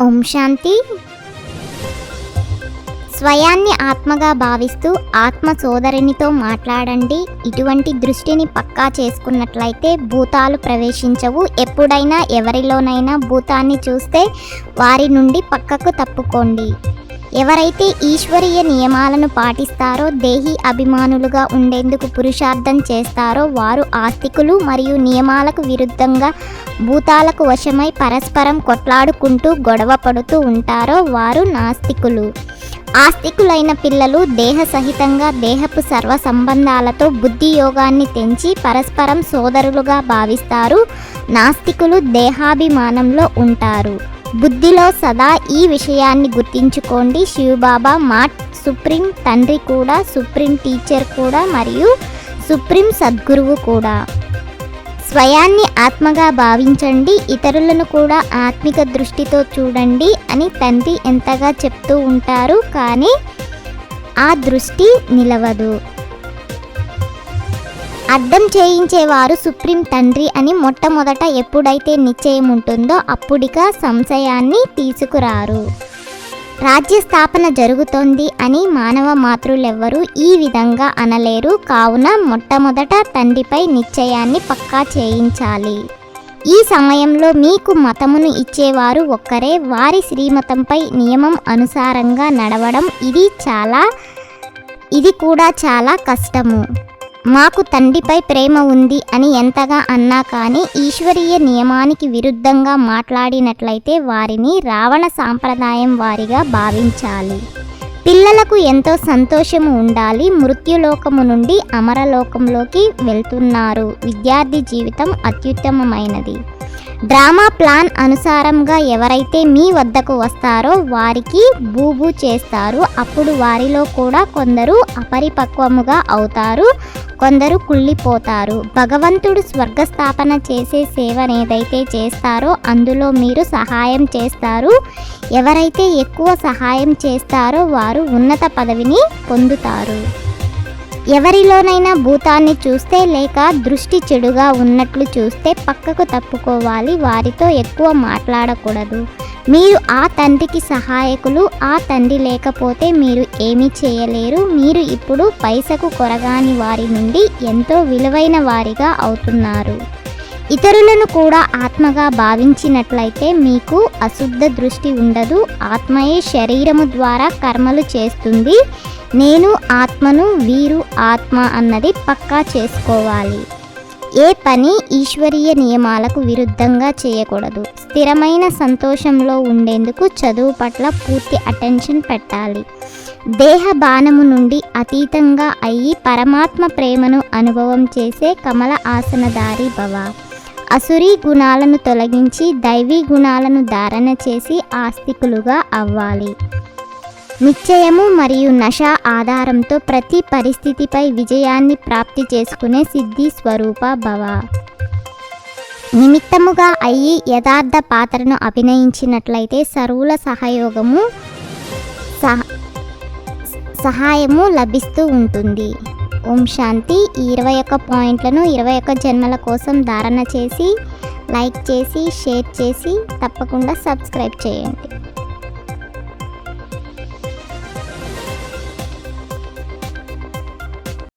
ఓం శాంతి. స్వయాన్ని ఆత్మగా భావిస్తూ ఆత్మ సోదరునితో మాట్లాడండి. ఇటువంటి దృష్టిని పక్కా చేసుకున్నట్లయితే భూతాలు ప్రవేశించవు. ఎప్పుడైనా ఎవరిలోనైనా భూతాన్ని చూస్తే వారి నుండి పక్కకు తప్పుకోండి. ఎవరైతే ఈశ్వరీయ నియమాలను పాటిస్తారో, దేహీ అభిమానులుగా ఉండేందుకు పురుషార్థం చేస్తారో వారు ఆస్తికులు. మరియు నియమాలకు విరుద్ధంగా భూతాలకు వశమై పరస్పరం కొట్లాడుకుంటూ గొడవ పడుతూ ఉంటారో వారు నాస్తికులు. ఆస్తికులైన పిల్లలు దేహ సహితంగా దేహపు సర్వ సంబంధాలతో బుద్ధి యోగాన్ని తెంచి పరస్పరం సోదరులుగా భావిస్తారు. నాస్తికులు దేహాభిమానంలో ఉంటారు. బుద్ధిలో సదా ఈ విషయాన్ని గుర్తించుకోండి. శివబాబా మా సుప్రీం తండ్రి కూడా, సుప్రీం టీచర్ కూడా మరియు సుప్రీం సద్గురువు కూడా. స్వయాన్ని ఆత్మగా భావించండి, ఇతరులను కూడా ఆత్మిక దృష్టితో చూడండి అని తండ్రి ఎంతగా చెప్తూ ఉంటారు. కానీ ఆ దృష్టి నిలవదు. అర్థం చేయించేవారు సుప్రీం తండ్రి అని మొట్టమొదట ఎప్పుడైతే నిశ్చయం ఉంటుందో అప్పుడిక సంశయాన్ని తీసుకురారు. రాజ్య స్థాపన జరుగుతోంది అని మానవ మాతృలెవ్వరూ ఈ విధంగా అనలేరు. కావున మొట్టమొదట తండ్రిపై నిశ్చయాన్ని పక్కా చేయించాలి. ఈ సమయంలో మీకు మతమును ఇచ్చేవారు ఒక్కరే. వారి శ్రీమతంపై నియమం అనుసారంగా నడవడం ఇది కూడా చాలా కష్టము. మాకు తండ్రిపై ప్రేమ ఉంది అని ఎంతగా అన్నా కానీ ఈశ్వరీయ నియమానికి విరుద్ధంగా మాట్లాడినట్లయితే వారిని రావణ సాంప్రదాయం వారిగా భావించాలి. పిల్లలకు ఎంతో సంతోషము ఉండాలి. మృత్యులోకము నుండి అమరలోకంలోకి వెళ్తున్నారు. విద్యార్థి జీవితం అత్యుత్తమమైనది. డ్రామా ప్లాన్ అనుసారంగా ఎవరైతే మీ వద్దకు వస్తారో వారికి బూబు చేస్తారు. అప్పుడు వారిలో కూడా కొందరు అపరిపక్వముగా అవుతారు, కొందరు కుళ్ళిపోతారు. భగవంతుడు స్వర్గస్థాపన చేసే సేవనేదైతే చేస్తారో అందులో మీరు సహాయం చేస్తారు. ఎవరైతే ఎక్కువ సహాయం చేస్తారో వారు ఉన్నత పదవిని పొందుతారు. ఎవరిలోనైనా భూతాన్ని చూస్తే లేక దృష్టి చెడుగా ఉన్నట్లు చూస్తే పక్కకు తప్పుకోవాలి. వారితో ఎక్కువ మాట్లాడకూడదు. మీరు ఆ తండ్రికి సహాయకులు. ఆ తండ్రి లేకపోతే మీరు ఏమీ చేయలేరు. మీరు ఇప్పుడు పైసకు కొరగాని వారి నుండి ఎంతో విలువైన వారిగా అవుతున్నారు. ఇతరులను కూడా ఆత్మగా భావించినట్లయితే మీకు అశుద్ధ దృష్టి ఉండదు. ఆత్మయే శరీరము ద్వారా కర్మలు చేస్తుంది. నేను ఆత్మను, వీరు ఆత్మ అన్నది పక్కా చేసుకోవాలి. ఏ పని ఈశ్వరీయ నియమాలకు విరుద్ధంగా చేయకూడదు. స్థిరమైన సంతోషంలో ఉండేందుకు చదువు పట్ల పూర్తి అటెన్షన్ పెట్టాలి. దేహ బాణము నుండి అతీతంగా అయ్యి పరమాత్మ ప్రేమను అనుభవం చేసే కమల ఆసనధారి భవ. అసురీ గుణాలను తొలగించి దైవీ గుణాలను ధారణ చేసి ఆస్తికులుగా అవ్వాలి. నిశ్చయము మరియు నశ ఆధారంతో ప్రతి పరిస్థితిపై విజయాన్ని ప్రాప్తి చేసుకునే సిద్ధి స్వరూప భవ. నిమిత్తముగా అయ్యి యథార్థ పాత్రను అభినయించినట్లయితే సర్వుల సహాయము లభిస్తూ ఉంటుంది. ఓం శాంతి. ఈ 21 పాయింట్లను 21 జన్మల కోసం ధారణ చేసి లైక్ చేసి షేర్ చేసి తప్పకుండా సబ్స్క్రైబ్ చేయండి.